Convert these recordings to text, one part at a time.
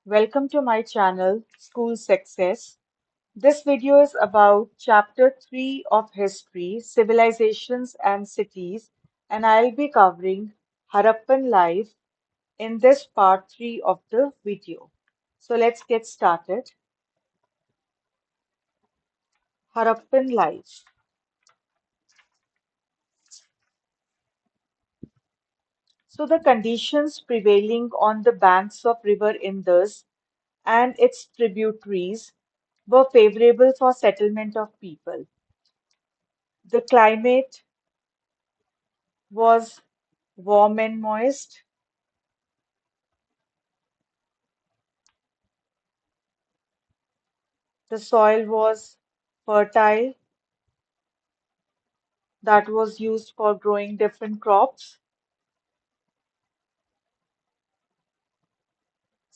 Welcome to my channel, School Success. This video is about Chapter 3 of History, Civilizations and Cities, and I'll be covering Harappan life in this part 3 of the video. So let's get started. Harappan life. So the conditions prevailing on the banks of River Indus and its tributaries were favorable for settlement of people. The climate was warm and moist. The soil was fertile, that was used for growing different crops.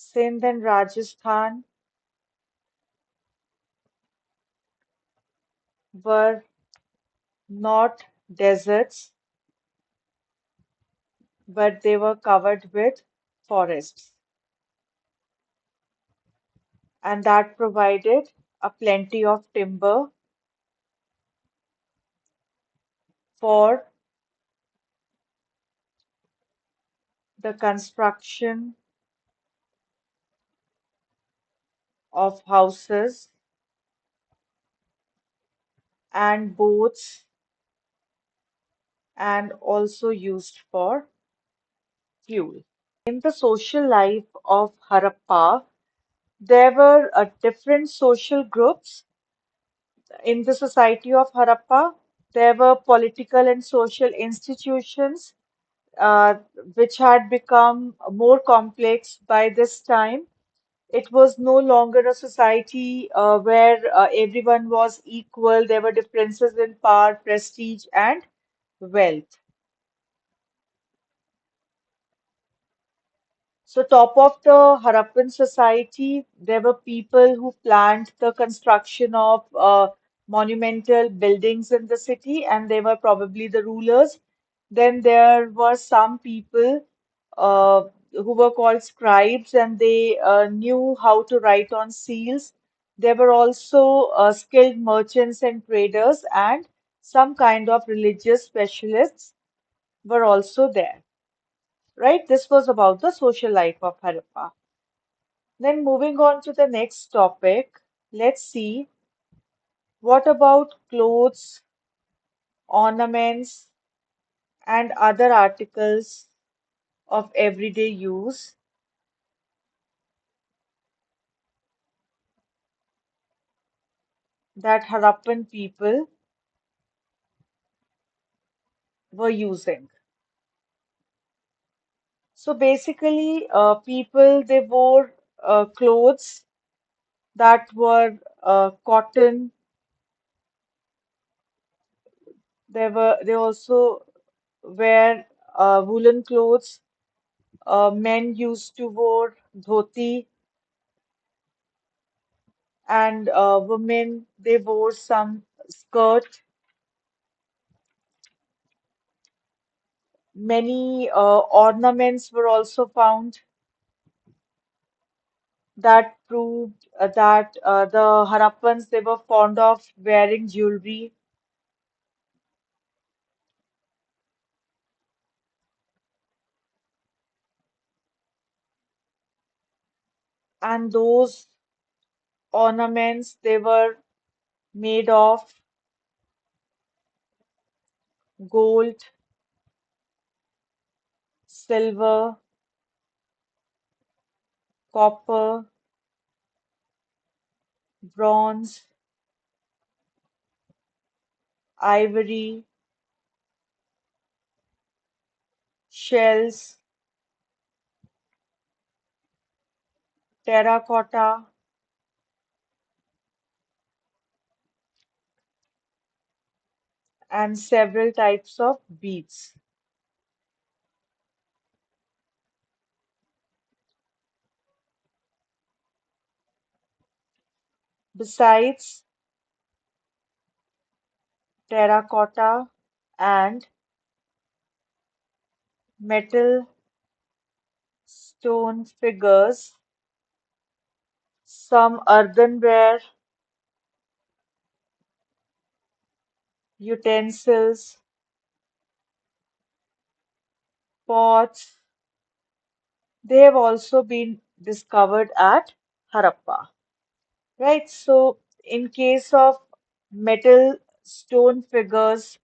Sindh and Rajasthan were not deserts, but they were covered with forests, and that provided a plenty of timber for the construction of houses and boats, and also used for fuel. In the social life of Harappa, there were different social groups in the society of Harappa. There were political and social institutions uh, which had become more complex by this time. It was no longer a society where everyone was equal. There were differences in power, prestige, and wealth. So, top of the Harappan society, there were people who planned the construction of monumental buildings in the city, and they were probably the rulers. Then there were some people who were called scribes, and they knew how to write on seals. There were also skilled merchants and traders, and some kind of religious specialists were also there. Right? This was about the social life of Harappa. Then moving on to the next topic, let's see what about clothes, ornaments, and other articles of everyday use that Harappan people were using. So basically, people they wore clothes that were cotton. They also wear woolen clothes. Men used to wear dhoti, and women they wore some skirt. Many ornaments were also found that proved that the Harappans they were fond of wearing jewelry, and those ornaments they were made of gold, silver, copper, bronze, ivory, shells, terracotta, and several types of beads. Besides terracotta and metal stone figures, some earthenware, utensils, pots. They have also been discovered at Harappa. Right, so in case of metal stone figures,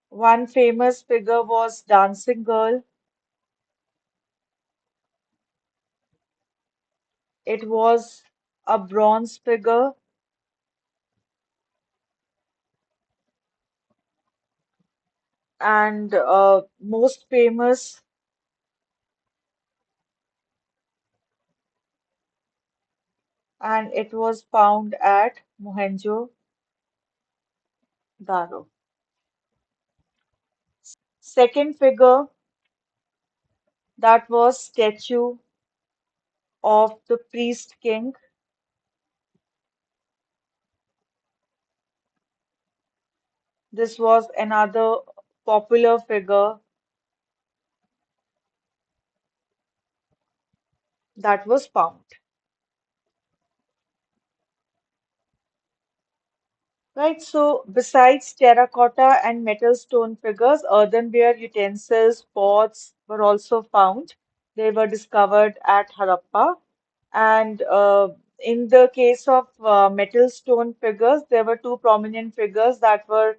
one famous figure was Dancing Girl. It was a bronze figure, and most famous, and it was found at Mohenjo-daro. Second figure, that was statue of the priest king. This was another popular figure that was found. Right, so besides terracotta and metal stone figures, earthenware utensils, pots were also found. They were discovered at Harappa. And in the case of metal stone figures, there were two prominent figures that were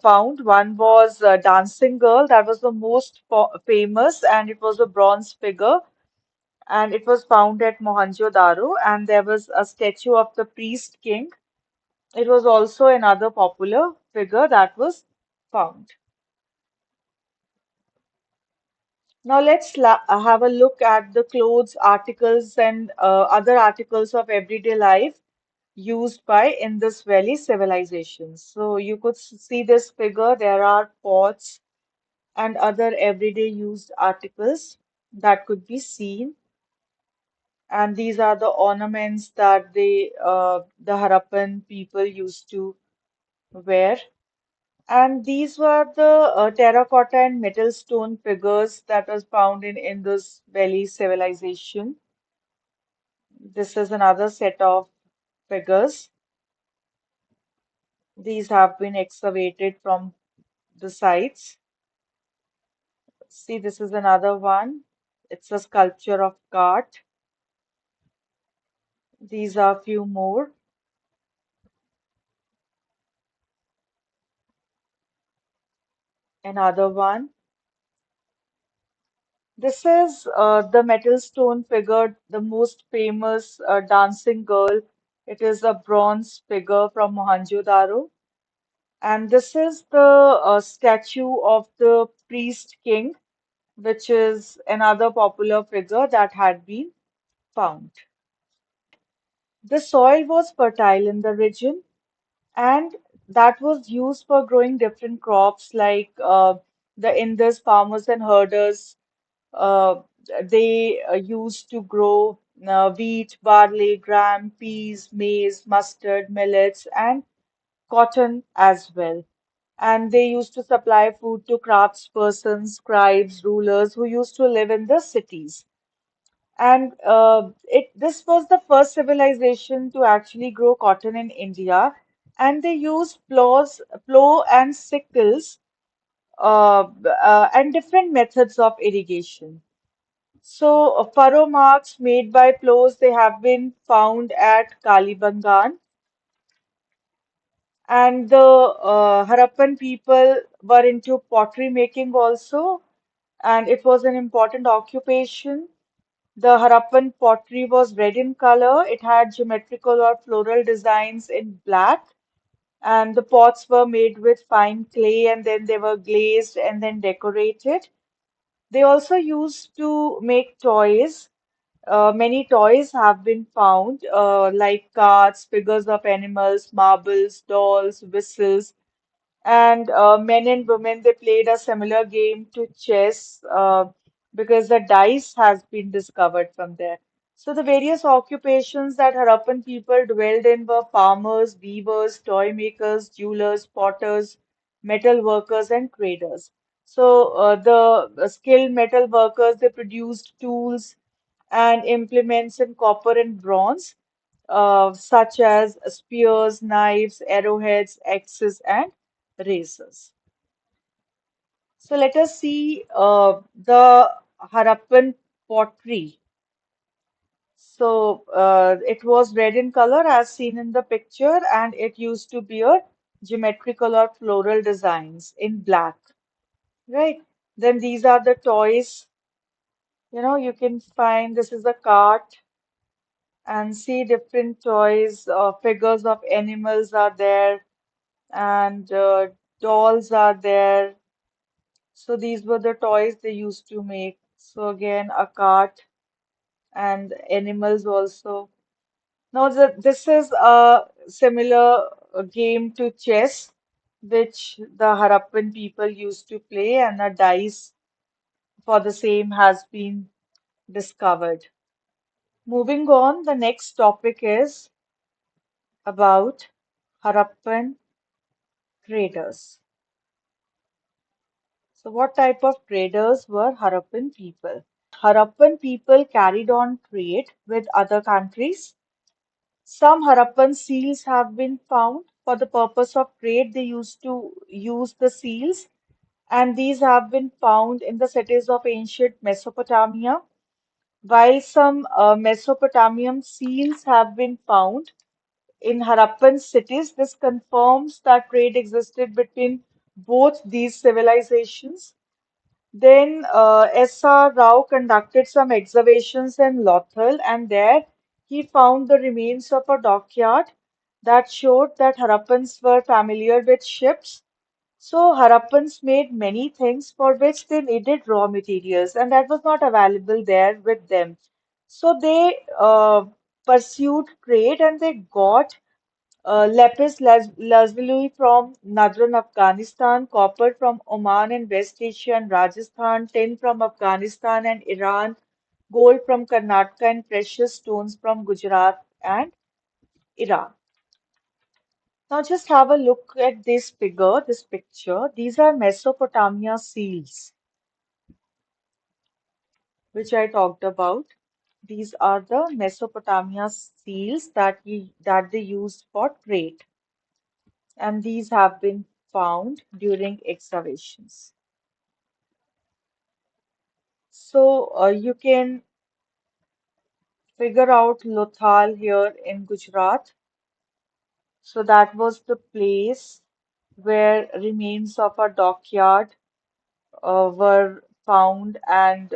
found. One was Dancing Girl, that was the most famous, and it was a bronze figure, and it was found at Mohenjo-daro. And there was a statue of the priest king. It was also another popular figure that was found. Now let's have a look at the clothes, articles, and other articles of everyday life used by Indus Valley Civilization. So you could see this figure. There are pots and other everyday used articles that could be seen. And these are the ornaments that the Harappan people used to wear. And these were the terracotta and metal stone figures that was found in Indus Valley Civilization. This is another set of figures. These have been excavated from the sites. See, this is another one. It's a sculpture of cart. These are few more. Another one. This is the metal stone figure, the most famous dancing girl. It is a bronze figure from Mohenjo-daro. And this is the statue of the priest king, which is another popular figure that had been found. The soil was fertile in the region, and that was used for growing different crops like the Indus farmers and herders. Uh, they used to grow wheat, barley, gram, peas, maize, mustard, millets, and cotton as well. And they used to supply food to craftspersons, scribes, rulers who used to live in the cities. And this was the first civilization to actually grow cotton in India. And they used plow and sickles and different methods of irrigation. So furrow marks made by plows, they have been found at Kalibangan. And the Harappan people were into pottery making also, and it was an important occupation. The Harappan pottery was red in color. It had geometrical or floral designs in black, and the pots were made with fine clay, and then they were glazed and then decorated. They also used to make toys. Many toys have been found, like carts, figures of animals, marbles, dolls, whistles, and men and women, they played a similar game to chess because the dice has been discovered from there. So the various occupations that Harappan people dwelled in were farmers, weavers, toy makers, jewelers, potters, metal workers, and traders. So the skilled metal workers, they produced tools and implements in copper and bronze, such as spears, knives, arrowheads, axes, and razors. So let us see the Harappan pottery. So it was red in color as seen in the picture, and it used to bear geometrical or floral designs in black, right? Then these are the toys. You can find this is a cart and see different toys. Figures of animals are there, and dolls are there. So these were the toys they used to make. So again, a cart and animals also. Now, this is a similar game to chess, which the Harappan people used to play, and a dice for the same has been discovered. Moving on, the next topic is about Harappan traders. So, what type of traders were Harappan people? Harappan people carried on trade with other countries. Some Harappan seals have been found for the purpose of trade. They used to use the seals, and these have been found in the cities of ancient Mesopotamia. While some Mesopotamian seals have been found in Harappan cities, this confirms that trade existed between both these civilizations. Then S.R. Rao conducted some excavations in Lothal, and there he found the remains of a dockyard that showed that Harappans were familiar with ships. So Harappans made many things for which they needed raw materials, and that was not available there with them. So they pursued trade, and they got lapis lazuli from northern Afghanistan, copper from Oman and West Asia and Rajasthan, tin from Afghanistan and Iran, gold from Karnataka, and precious stones from Gujarat and Iran. Now just have a look at this picture. These are Mesopotamia seals, which I talked about. These are the Mesopotamia seals that they used for trade, and these have been found during excavations. So you can figure out Lothal here in Gujarat. So that was the place where remains of a dockyard were found, and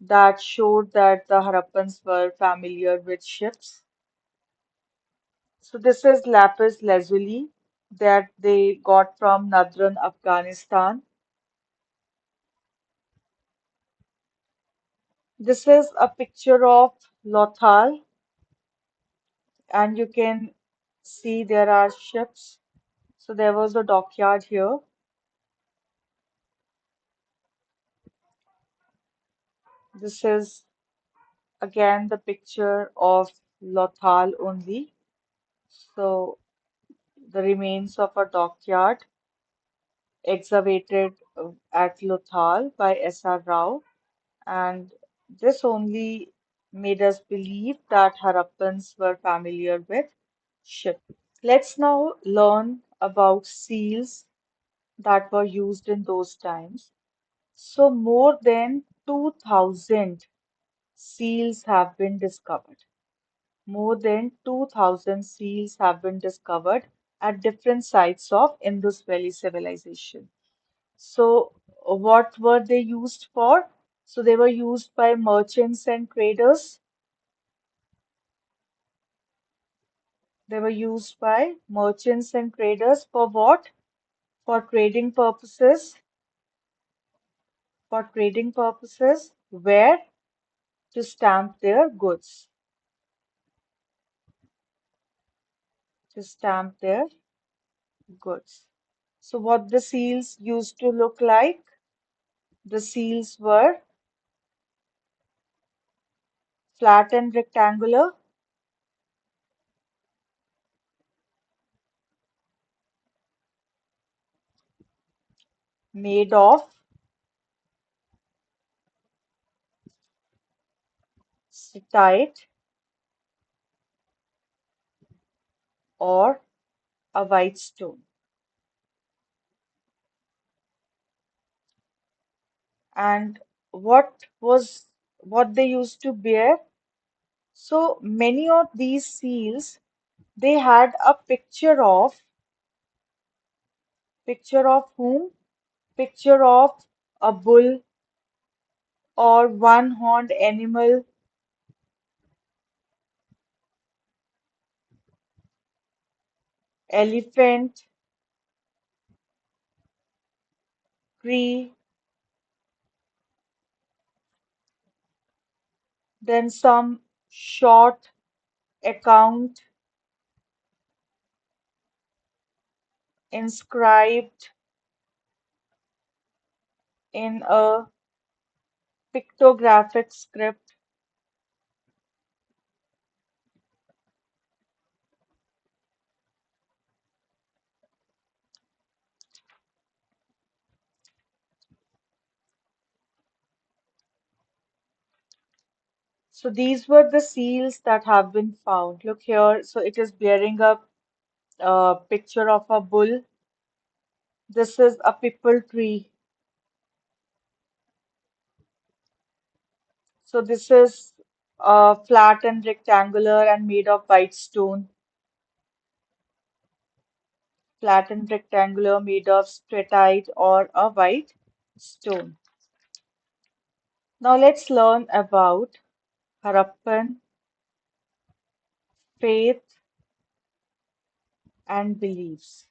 that showed that the Harappans were familiar with ships. So this is lapis lazuli that they got from northern Afghanistan. This is a picture of Lothal, and you can see there are ships. So there was a dockyard here. This is again the picture of Lothal only. So the remains of a dockyard excavated at Lothal by S.R. Rao, and this only made us believe that Harappans were familiar with ships. Let's now learn about seals that were used in those times. So, more than 2,000 seals have been discovered. More than 2,000 seals have been discovered at different sites of Indus Valley Civilization. So, what were they used for? So, they were used by merchants and traders. They were used by merchants and traders for what? For trading purposes. For trading purposes. Where? To stamp their goods. To stamp their goods. So, what the seals used to look like? The seals were flat and rectangular, made of tight, or a white stone. And what they used to bear? So many of these seals, they had a picture of whom? Picture of a bull or one-horned animal, elephant, tree, then some short account inscribed in a pictographic script. So these were the seals that have been found. Look here. So it is bearing a picture of a bull. This is a pipal tree. So this is flat and rectangular and made of white stone. Flat and rectangular made of stratiite or a white stone. Now let's learn about Harappan faith and beliefs.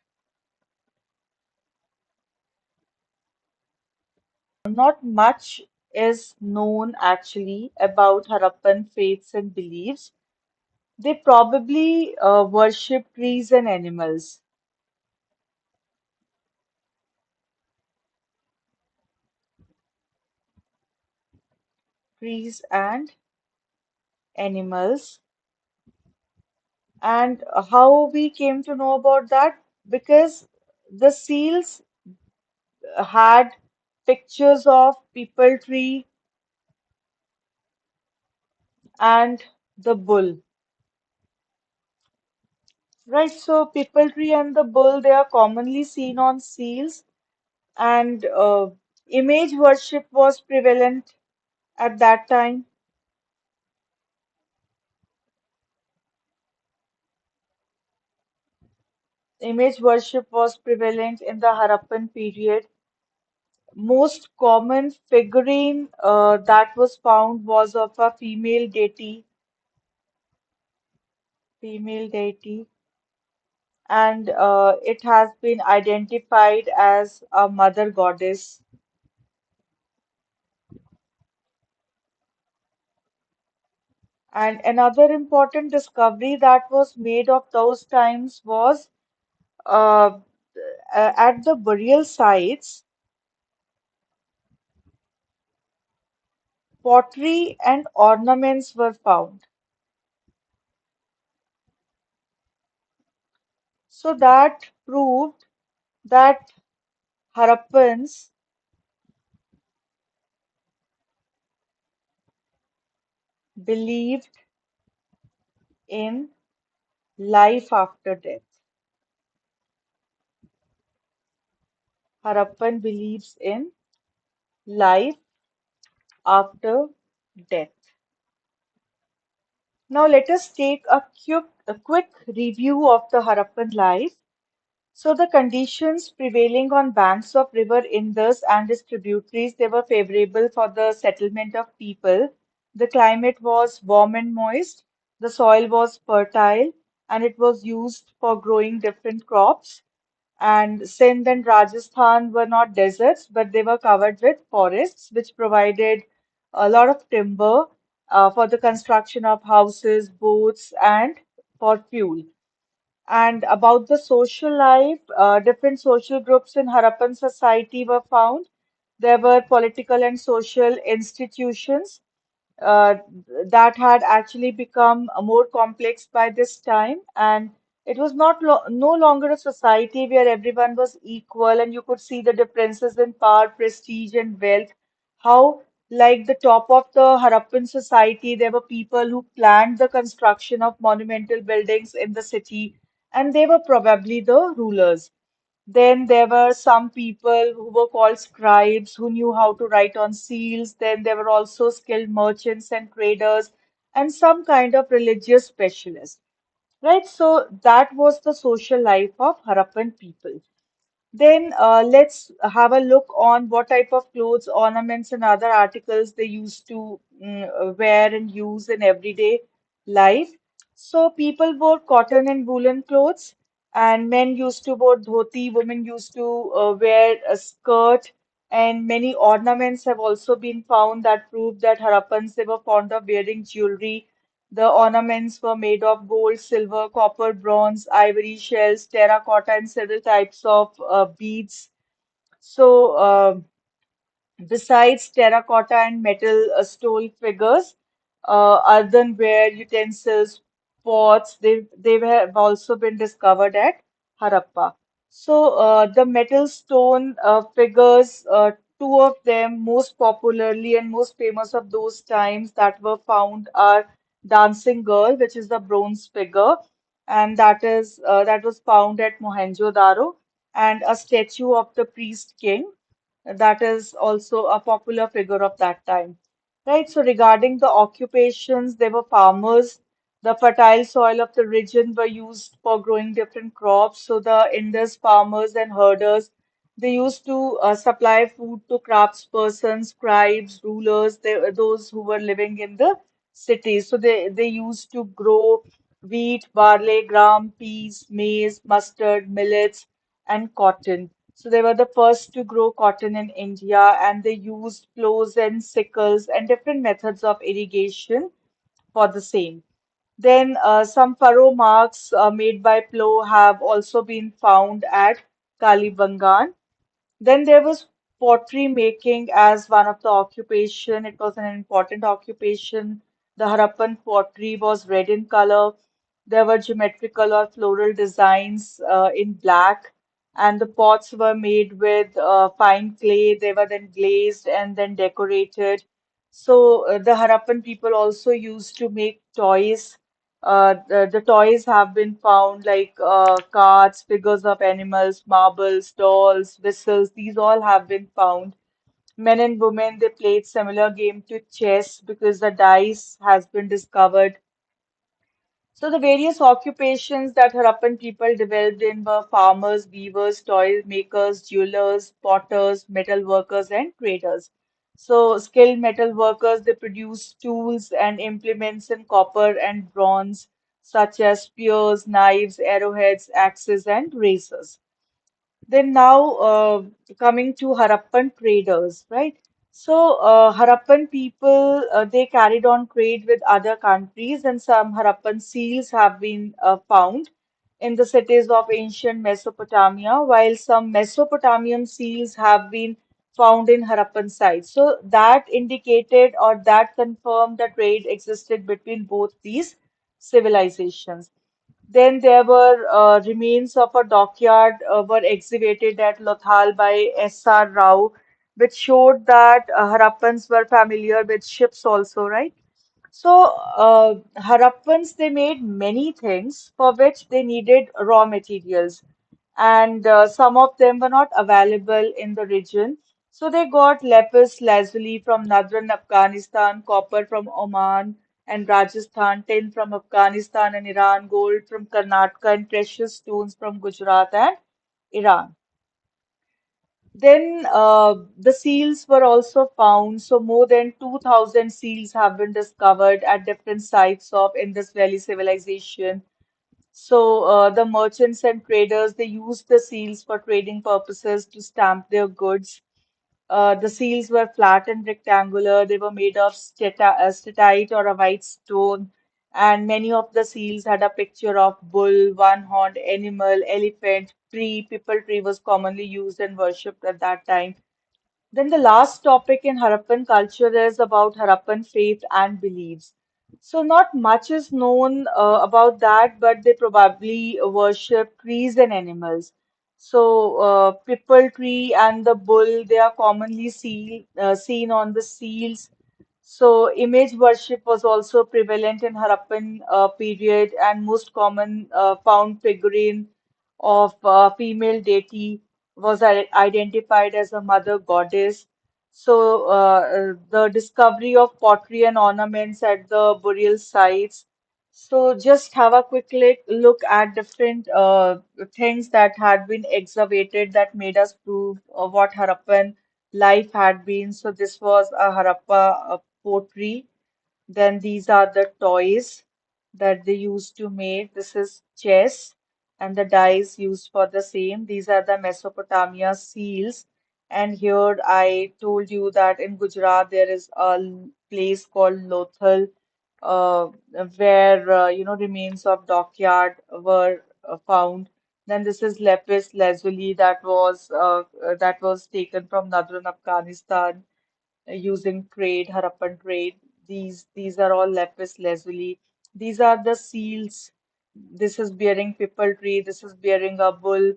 Not much is known actually about Harappan faiths and beliefs. They probably worship trees and animals. Trees and animals. And how we came to know about that? Because the seals had pictures of people tree and the bull. Right, so people tree and the bull, they are commonly seen on seals, and image worship was prevalent at that time. Image worship was prevalent in the Harappan period. Most common figurine that was found was of a female deity, and it has been identified as a mother goddess. And another important discovery that was made of those times was uh, at the burial sites, pottery and ornaments were found. So that proved that Harappans believed in life after death. Harappan believes in life after death. Now let us take a quick review of the Harappan life. So the conditions prevailing on banks of river Indus and its tributaries, they were favorable for the settlement of people. The climate was warm and moist. The soil was fertile and it was used for growing different crops. And Sindh and Rajasthan were not deserts, but they were covered with forests, which provided a lot of timber for the construction of houses, boats, and for fuel. And about the social life, different social groups in Harappan society were found. There were political and social institutions uh, that had actually become more complex by this time, and it was not lo no longer a society where everyone was equal, and you could see the differences in power, prestige, and wealth. How like the top of the Harappan society, there were people who planned the construction of monumental buildings in the city, and they were probably the rulers. Then there were some people who were called scribes who knew how to write on seals. Then there were also skilled merchants and traders and some kind of religious specialists. Right, so that was the social life of Harappan people. Then let's have a look on what type of clothes, ornaments, and other articles they used to wear and use in everyday life. So people wore cotton and woolen clothes, and men used to wear dhoti, women used to wear a skirt, and many ornaments have also been found that prove that Harappans they were fond of wearing jewelry. The ornaments were made of gold, silver, copper, bronze, ivory, shells, terracotta, and several types of beads. So, besides terracotta and metal stole figures, earthenware utensils, pots, they have also been discovered at Harappa. So the metal stone figures, two of them most popularly and most famous of those times that were found are Dancing Girl, which is the bronze figure, and that was found at Mohenjo-daro, and a statue of the priest king that is also a popular figure of that time. Right, so regarding the occupations, they were farmers. The fertile soil of the region were used for growing different crops. So the Indus farmers and herders, they used to supply food to craftspersons, scribes, rulers, those who were living in the cities. So they used to grow wheat, barley, gram, peas, maize, mustard, millets, and cotton. So they were the first to grow cotton in India, and they used plows and sickles and different methods of irrigation for the same. Then some furrow marks made by plow have also been found at Kalibangan. Then there was pottery making as one of the occupation. It was an important occupation. The Harappan pottery was red in color. There were geometrical or floral designs in black, and the pots were made with fine clay. They were then glazed and then decorated. So the Harappan people also used to make toys. The toys have been found like cards, figures of animals, marbles, dolls, whistles. These all have been found. Men and women, they played similar game to chess because the dice has been discovered. So the various occupations that Harappan people developed in were farmers, weavers, toy makers, jewelers, potters, metal workers, and traders. So skilled metal workers, they produced tools and implements in copper and bronze, such as spears, knives, arrowheads, axes, and razors. Then now coming to Harappan traders, right? So Harappan people they carried on trade with other countries, and some Harappan seals have been found in the cities of ancient Mesopotamia, while some Mesopotamian seals have been found in Harappan sites. So that indicated or that confirmed that trade existed between both these civilizations. Then there were remains of a dockyard were excavated at Lothal by S.R. Rao, which showed that Harappans were familiar with ships also, right? So Harappans they made many things for which they needed raw materials, and some of them were not available in the region. So they got lapis lazuli from northern Afghanistan, copper from Oman and Rajasthan, tin from Afghanistan and Iran, gold from Karnataka, and precious stones from Gujarat and Iran. Then the seals were also found. So more than 2,000 seals have been discovered at different sites of Indus Valley Civilization. So the merchants and traders they used the seals for trading purposes to stamp their goods. The seals were flat and rectangular. They were made of statite or a white stone, and many of the seals had a picture of bull, one-horned animal, elephant, tree. People tree was commonly used and worshipped at that time. Then the last topic in Harappan culture is about Harappan faith and beliefs. So not much is known about that, but they probably worship trees and animals. So, pipal tree and the bull, they are commonly seen on the seals. So, image worship was also prevalent in Harappan period, and most common found figurine of female deity was identified as a mother goddess. So, the discovery of pottery and ornaments at the burial sites. So, just have a quick look at different things that had been excavated that made us prove what Harappan life had been. So, this was a Harappa pottery. Then these are the toys that they used to make. This is chess and the dice used for the same. These are the Mesopotamia seals. And here I told you that in Gujarat there is a place called Lothal, uh, where remains of dockyard were found. Then this is lapis lazuli that was taken from northern Afghanistan using trade, Harappan trade. These are all lapis lazuli. These are the seals. This is bearing pipal tree. This is bearing a bull,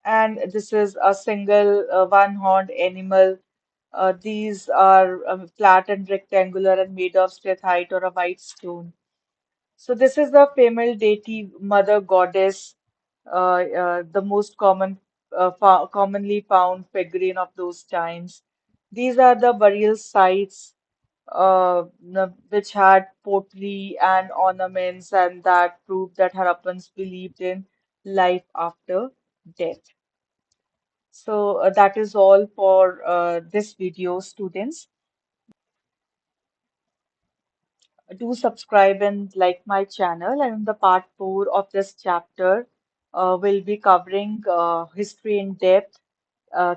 and this is a single one-horned animal. These are flat and rectangular and made of stethite or a white stone. So this is the female deity, mother goddess, the most commonly found figurine of those times. These are the burial sites which had pottery and ornaments, and that proved that Harappans believed in life after death. So that is all for this video, students. Do subscribe and like my channel. And in the part 4 of this chapter, we'll be covering history in depth,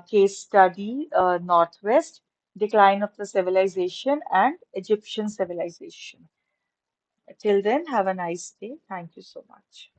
case study, Northwest, decline of the civilization, and Egyptian civilization. Till then, have a nice day. Thank you so much.